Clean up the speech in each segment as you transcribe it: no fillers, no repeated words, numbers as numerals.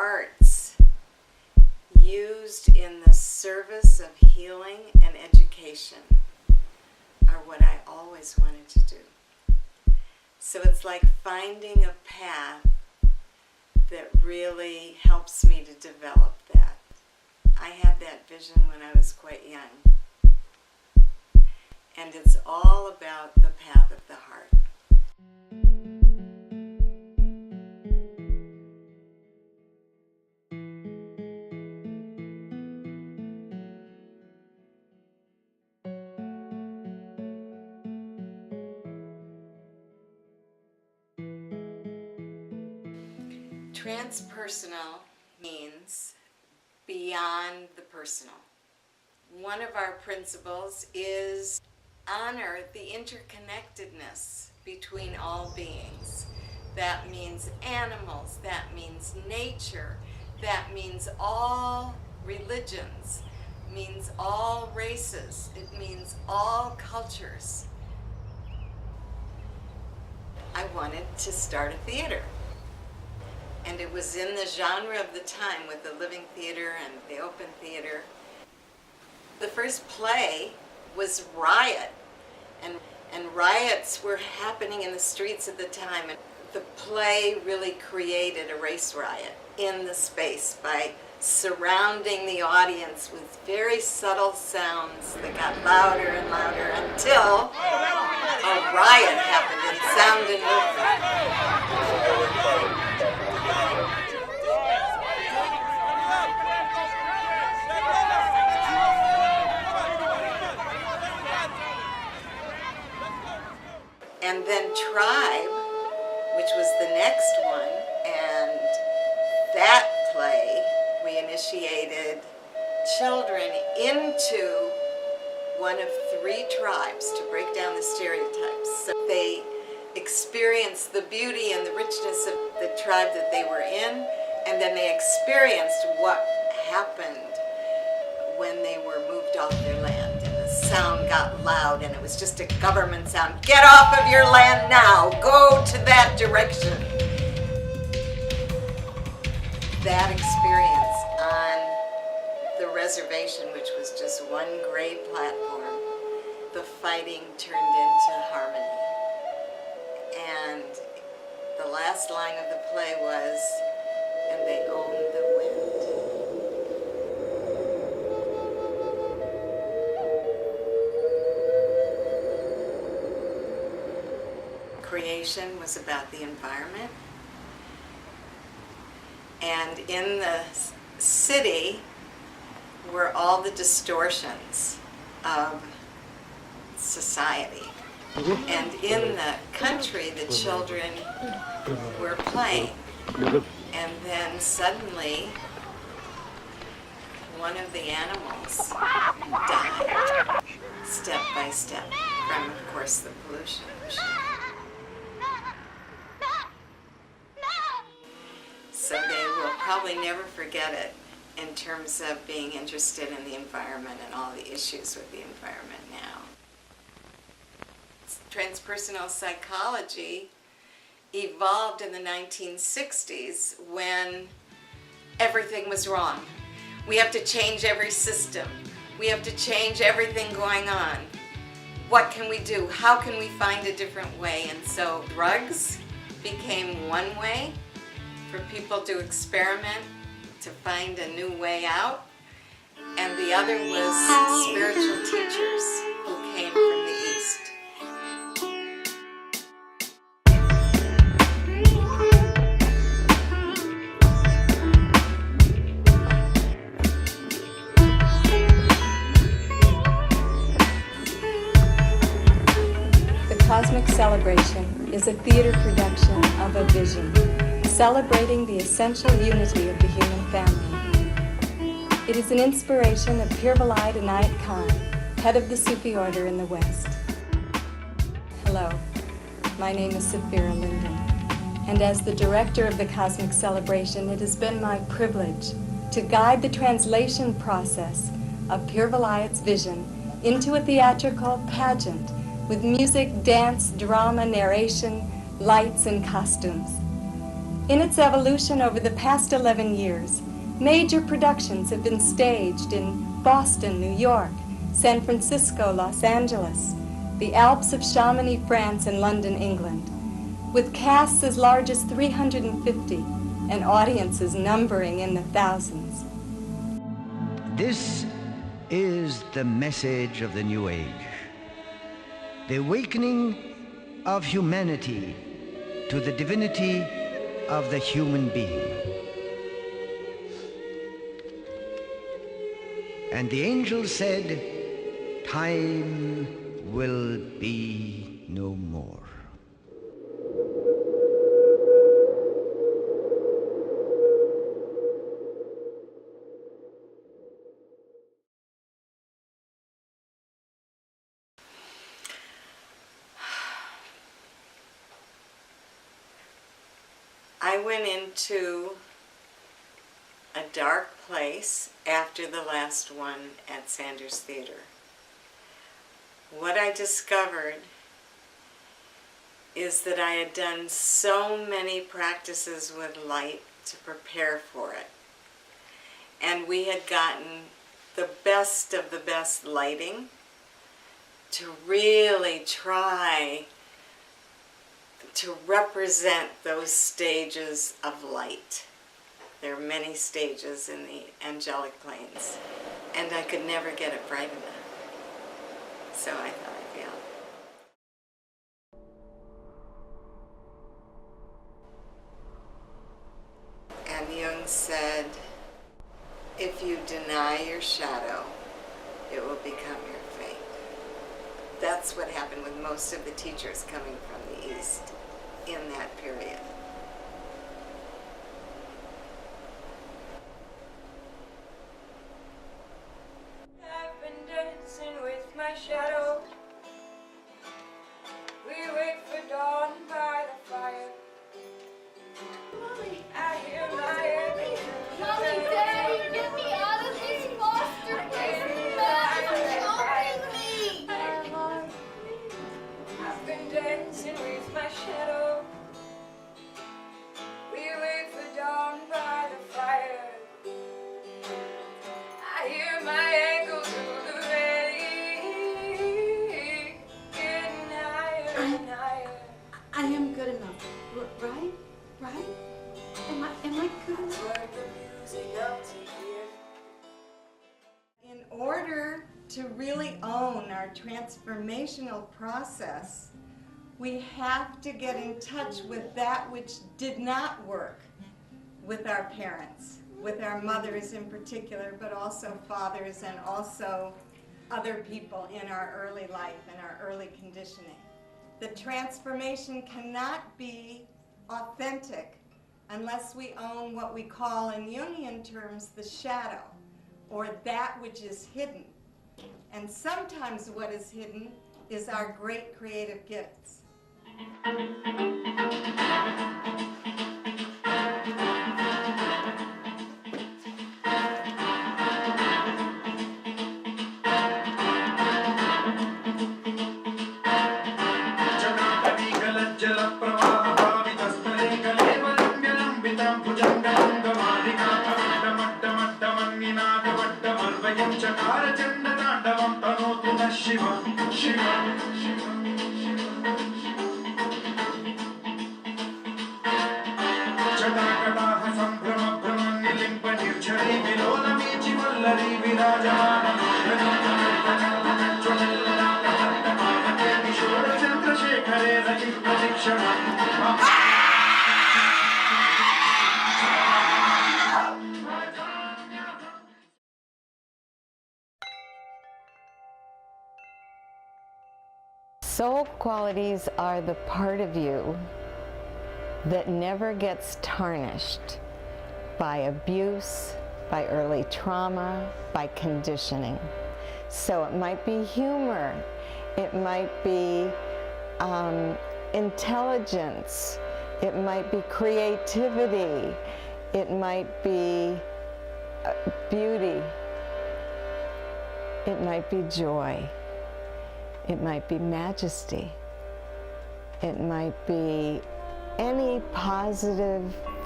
arts used in the service of healing and education are what I always wanted to do. So it's like finding a path that really helps me to develop that. I had that vision when I was quite young. And it's all about the path of the heart. Transpersonal means beyond the personal. One of our principles is honor the interconnectedness between all beings. That means animals, that means nature, that means all religions, means all races, it means all cultures. I wanted to start a theater. And it was in the genre of the time with the living theater and the open theater. The first play was Riot, and riots were happening in the streets at the time. And the play really created a race riot in the space by surrounding the audience with very subtle sounds that got louder and louder until a riot happened in sound and movement. And then Tribe, which was the next one, and that play, we initiated children into one of 3 tribes to break down the stereotypes. So they experienced the beauty and the richness of the tribe that they were in, and then they experienced what happened when they were moved off their land. Sound got loud and it was just a government sound. Get off of your land now! Go to that direction! That experience on the reservation, which was just one gray platform, the fighting turned into harmony. And the last line of the play was, and they owned the wind. Creation was about the environment, and in the city were all the distortions of society, and in the country the children were playing, and then suddenly one of the animals died step by step from, of course, the pollution. So they will probably never forget it in terms of being interested in the environment and all the issues with the environment now. Transpersonal psychology evolved in the 1960s when everything was wrong. We have to change every system. We have to change everything going on. What can we do? How can we find a different way? And so drugs became one way for people to experiment, to find a new way out. And the other was spiritual teachers who came from the East. The Cosmic Celebration is a theater production of a vision, celebrating the essential unity of the human family. It is an inspiration of Pir Vilayat Inayat Khan, head of the Sufi order in the West. Hello, my name is Saphira Linden, and as the director of the Cosmic Celebration, it has been my privilege to guide the translation process of Pir Vilayat's vision into a theatrical pageant with music, dance, drama, narration, lights, and costumes. In its evolution over the past 11 years, major productions have been staged in Boston, New York, San Francisco, Los Angeles, the Alps of Chamonix, France, and London, England, with casts as large as 350 and audiences numbering in the thousands. This is the message of the New Age, the awakening of humanity to the divinity of the human being. And the angel said, time will be no more. I went into a dark place after the last one at Sanders Theater. What I discovered is that I had done so many practices with light to prepare for it. And we had gotten the best of the best lighting to really try to represent those stages of light. There are many stages in the angelic planes, and I could never get it bright enough. So I thought I'd failed. And Jung said, if you deny your shadow, it will become your fate. That's what happened with most of the teachers coming from the East in that period. I've been dancing with my shadow. We wait for dawn by the fire. Mommy, I hear my Mommy, Daddy, get me out of this foster care. Mommy, me. I've been dancing with my shadow. We wait for dawn by the fire. I hear my echoes through the valley, getting higher and higher. I am good enough, right? Right? Am I good enough? Turn the music up to hear. In order to really own our transformational process, we have to get in touch with that which did not work with our parents, with our mothers in particular, but also fathers and also other people in our early life and our early conditioning. The transformation cannot be authentic unless we own what we call in Jungian terms the shadow, or that which is hidden. And sometimes what is hidden is our great creative gifts. Soul qualities are the part of you that never gets tarnished by abuse, by early trauma, by conditioning. So it might be humor, it might be intelligence, it might be creativity, it might be beauty, it might be joy. It might be majesty. It might be any positive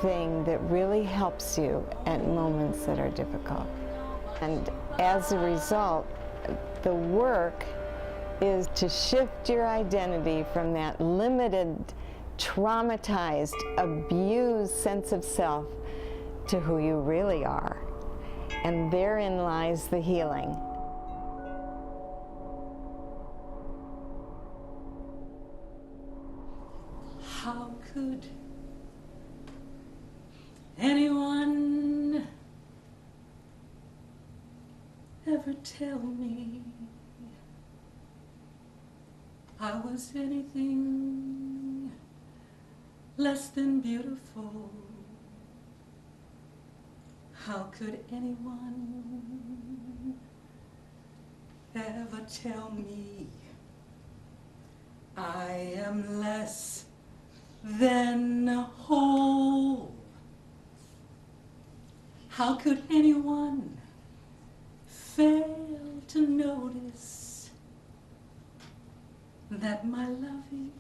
thing that really helps you at moments that are difficult. And as a result, the work is to shift your identity from that limited, traumatized, abused sense of self to who you really are. And therein lies the healing. How could anyone ever tell me I was anything less than beautiful? How could anyone ever tell me I am less than whole? How could anyone fail to notice that my loving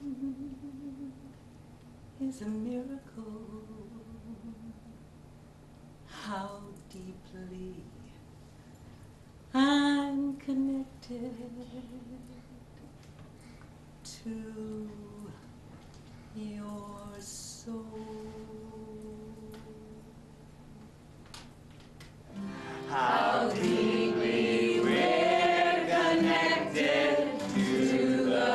is a miracle? How deeply I'm connected to your soul. How deeply we're connected to the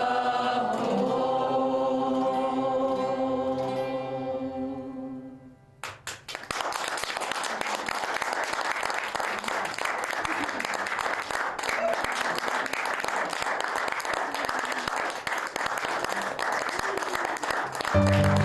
whole.